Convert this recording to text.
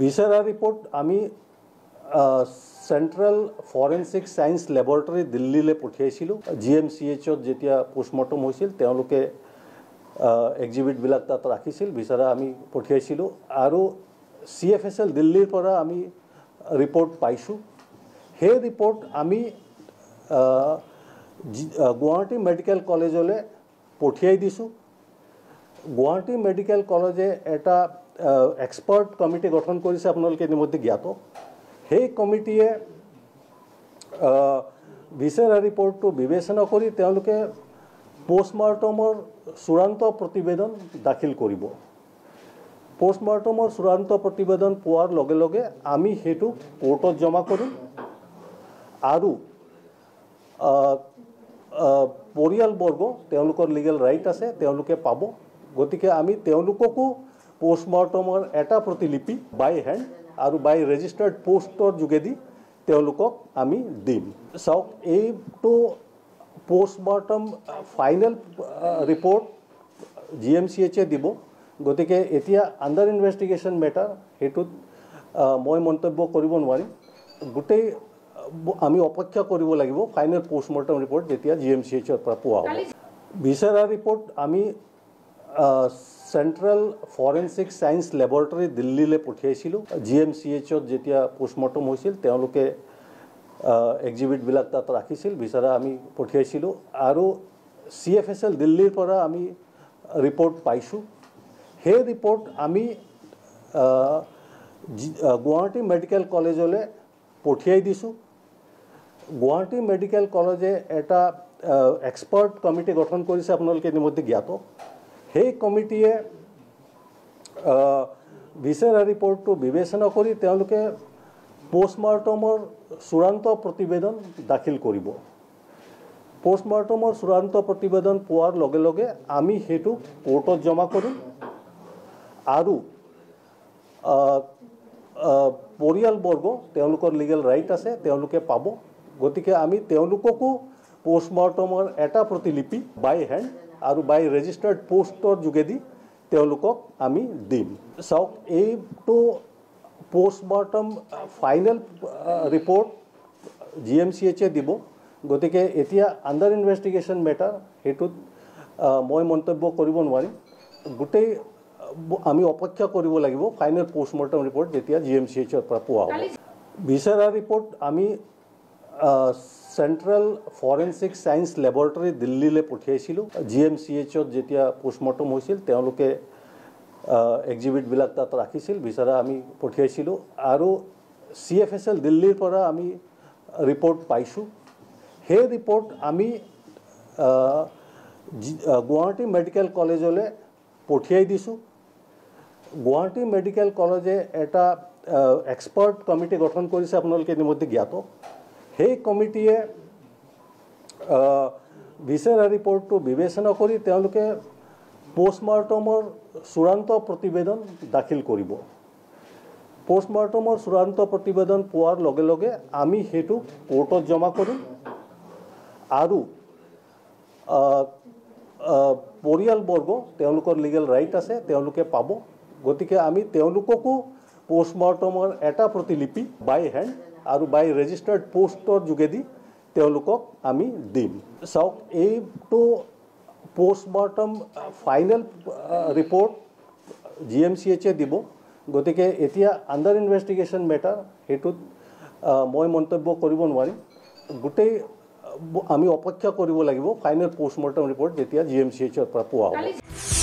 বিচাৰা ৰিপৰ্ট আমি central forensic science laboratory দিল্লীলৈ পঠিয়াইছিলোঁ। GMCHত যেতিয়া পোষ্টমৰ্টম হৈছিল তেওঁলোকে এক্সিবিটবিলাক তাত ৰাখিছিল, বিচাৰা আমি পঠিয়াইছিলোঁ আৰু CFSL দিল্লীৰ পৰা আমি ৰিপৰ্ট পাইছোঁ। সেই ৰিপৰ্ট আমি গুৱাহাটী মেডিকেল কলেজলৈ পঠিয়াই দিছোঁ। গুৱাহাটী মেডিকেল কলেজে এটা এক্সপাৰ্ট কমিটি গঠন কৰিছে, আপোনালোকে ইতিমধ্যে জ্ঞাত। সেই কমিটিয়ে বিচাৰা ৰিপৰ্টটো বিবেচনা কৰি তেওঁলোকে পোষ্টমৰ্টমৰ চূড়ান্ত প্ৰতিবেদন দাখিল কৰিব। পোষ্টমৰ্টমৰ চূড়ান্ত প্ৰতিবেদন পোৱাৰ লগে লগে আমি সেইটো কোৰ্টত জমা কৰিম আৰু পৰিয়ালবৰ্গ তেওঁলোকৰ লিগেল ৰাইট আছে, তেওঁলোকে পাব। গতিকে আমি তেওঁলোককো পোষ্টমৰ্টমৰ এটা প্ৰতিলিপি বাই হেণ্ড আৰু বাই ৰেজিষ্টাৰ্ড পোষ্টৰ যোগেদি তেওঁলোকক আমি দিম। চাওক, এইটো পোষ্টমৰ্টম ফাইনেল ৰিপৰ্ট GMCHে দিব। গতিকে এতিয়া আণ্ডাৰ ইনভেষ্টিগেশ্যন মেটাৰ, সেইটোত মই মন্তব্য কৰিব নোৱাৰিম। গোটেই আমি অপেক্ষা কৰিব লাগিব ফাইনেল পোষ্টমৰ্টম ৰিপৰ্ট যেতিয়া GMCHৰ পৰা পোৱা হ'ব। বিচাৰা ৰিপৰ্ট আমি সেন্ট্ৰেল ফৰেনসিক সায়েন্স ল্যাবৰেটৰী দিল্লীলৈ পঠিয়াইছিলোঁ। GMCHত যেতিয়া পোষ্টমৰ্টম হৈছিল তেওঁলোকে এক্সিবিটবিলাক তাত ৰাখিছিল, বিচাৰা আমি পঠিয়াইছিলোঁ আৰু CFSL দিল্লীৰ পৰা আমি ৰিপৰ্ট পাইছোঁ। সেই ৰিপৰ্ট আমি গুৱাহাটী মেডিকেল কলেজলৈ পঠিয়াই দিছোঁ। গুৱাহাটী মেডিকেল কলেজে এটা এক্সপাৰ্ট কমিটি গঠন কৰিছে, আপোনালোকে ইতিমধ্যে জ্ঞাত। সেই কমিটিয়ে বিচাৰা ৰিপৰ্টটো বিবেচনা কৰি তেওঁলোকে পোষ্টমৰ্টমৰ চূড়ান্ত প্ৰতিবেদন দাখিল কৰিব। পোষ্টমৰ্টমৰ চূড়ান্ত প্ৰতিবেদন পোৱাৰ লগে লগে আমি সেইটো কোৰ্টত জমা কৰিম আৰু পৰিয়ালবৰ্গ তেওঁলোকৰ লিগেল ৰাইট আছে, তেওঁলোকে পাব। গতিকে আমি তেওঁলোককো পোষ্টমৰ্টমৰ এটা প্ৰতিলিপি বাই হেণ্ড আৰু বাই ৰেজিষ্টাৰ্ড পোষ্টৰ যোগেদি তেওঁলোকক আমি দিম। চাওক, এইটো পোষ্টমৰ্টম ফাইনেল ৰিপৰ্ট GMCHে দিব। গতিকে এতিয়া আণ্ডাৰ ইনভেষ্টিগেশ্যন মেটাৰ, সেইটোত মই মন্তব্য কৰিব নোৱাৰিম। গোটেই আমি অপেক্ষা কৰিব লাগিব ফাইনেল পোষ্টমৰ্টম ৰিপৰ্ট যেতিয়া GMCHৰ পৰা পোৱা হ'ব। বিচাৰা ৰিপৰ্ট আমি সেন্ট্ৰেল ফৰেনসিক সায়েন্স ল্যাবৰেটৰী দিল্লীলৈ পঠিয়াইছিলোঁ। GMCHত যেতিয়া পোষ্টমৰ্টম হৈছিল তেওঁলোকে এক্সিবিটবিলাক তাত ৰাখিছিল, বিচাৰা আমি পঠিয়াইছিলোঁ আৰু CFSL দিল্লীৰ পৰা আমি ৰিপৰ্ট পাইছোঁ। সেই ৰিপৰ্ট আমি গুৱাহাটী মেডিকেল কলেজলৈ পঠিয়াই দিছোঁ। গুৱাহাটী মেডিকেল কলেজে এটা এক্সপাৰ্ট কমিটি গঠন কৰিছে, আপোনালোকে ইতিমধ্যে জ্ঞাত। সেই কমিটিয়ে বিচাৰা ৰিপৰ্টটো বিবেচনা কৰি তেওঁলোকে পোষ্টমৰ্টমৰ চূড়ান্ত প্ৰতিবেদন দাখিল কৰিব। পোষ্টমৰ্টমৰ চূড়ান্ত প্ৰতিবেদন পোৱাৰ লগে লগে আমি সেইটো কোৰ্টত জমা কৰিম আৰু পৰিয়ালবৰ্গ তেওঁলোকৰ লিগেল ৰাইট আছে, তেওঁলোকে পাব। গতিকে আমি তেওঁলোককো পোষ্টমৰ্টমৰ এটা প্ৰতিলিপি বাই হেণ্ড আৰু বাই ৰেজিষ্টাৰ্ড পোষ্টৰ যোগেদি তেওঁলোকক আমি দিম। চাওক, এইটো পোষ্টমৰ্টম ফাইনেল ৰিপৰ্ট GMCHে দিব। গতিকে এতিয়া আণ্ডাৰ ইনভেষ্টিগেশ্যন মেটাৰ, সেইটোত মই মন্তব্য কৰিব নোৱাৰিম। গোটেই আমি অপেক্ষা কৰিব লাগিব ফাইনেল পোষ্টমৰ্টম ৰিপৰ্ট যেতিয়া GMCHৰ পৰা পোৱা হ'ব।